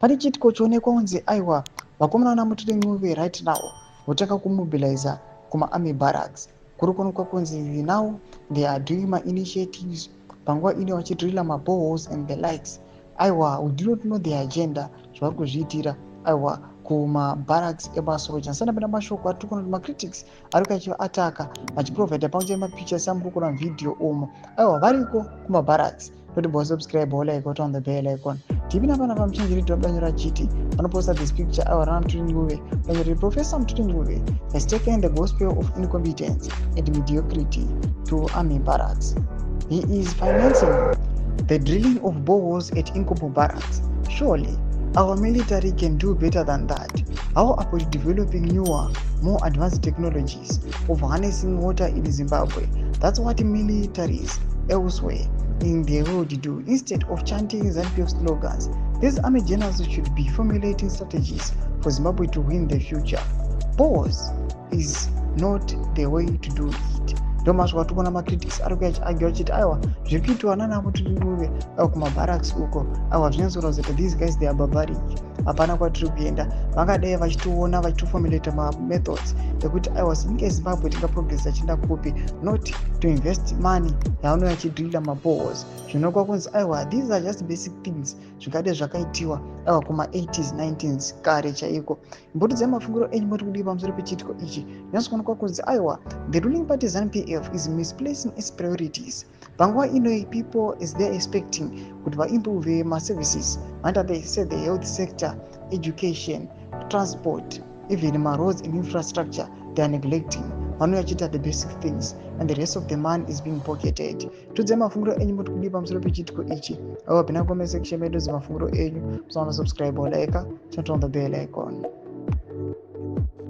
pane chiitiko choonekwa kunzi aiwa vakomana mutore nguve right now votaka kumobiliza kuma army barracks kuri kuonekwa kunzi now they are doing initiatives panguva ine vachidrilla maboreholes and the likes. Aiwa, we do not know the agenda zvavari kuzviitira aiwa kumabarracks emasoja. Sana pana mashoko atiri kuona kuti macritics ari kuchiataka vachiprovhaida pamwe mapictures amuri kuona video omo. Aiwa, variko kumabarracks. Don't forget to subscribe or like on the bell icon. TV na pana pamuchinjiri tobanyora chiti vanoposta this picture around Nguve banyori Professor Nguve has taken the gospel of incompetence and mediocrity to army barracks. He is financing the drilling of boreholes at Inkomo Barracks. Surely our military can do better than that. How about developing newer, more advanced technologies of harnessing water in Zimbabwe? That's what militaries elsewhere in the world do. Instead of chanting ZVAITWA slogans, these army generals should be formulating strategies for Zimbabwe to win the future. Pause is not the way to do it. Ndomazvo vatikuona macritics ari kuagira vachiti aiwa zviri kuitwa nana mutore nguve aiwa kumabarracks uko aiwa zvinonzorwa kuti these guys they are barbaric, hapana kwatiri kuenda. Vangadai vachitoona vachitoformulata mamethods ekuti aiwa sinyika yezimbabwe tingaprogressa chienda kupi, not to invest money yavanouya vachidrilla maboreholes zvinokwa kunzi aiwa these are just basic things zvingadai zvakaitiwa aiwa kuma80s 90s kare chaiko. Mbutidzai mafungiro enyu muri kudii pamusoro pechiitiko ichi. Zvinonzwonekwa kunzi aiwa the ruling party ZANU-PF is misplacing its priorities. Panguva inoi people is there expecting kuti vaimprove services, under they say the health sector, education, transport, even roads and infrastructure they are neglecting. Vanouya vachiita the basic things and the rest of the man is being pocketed. Tudzai mafungiro enyu muri kudii pamusoro pechiitiko ichi. Aiwa pina comment section medu zimafungiro enyu. Musana subscribe or like, turn on the bell icon.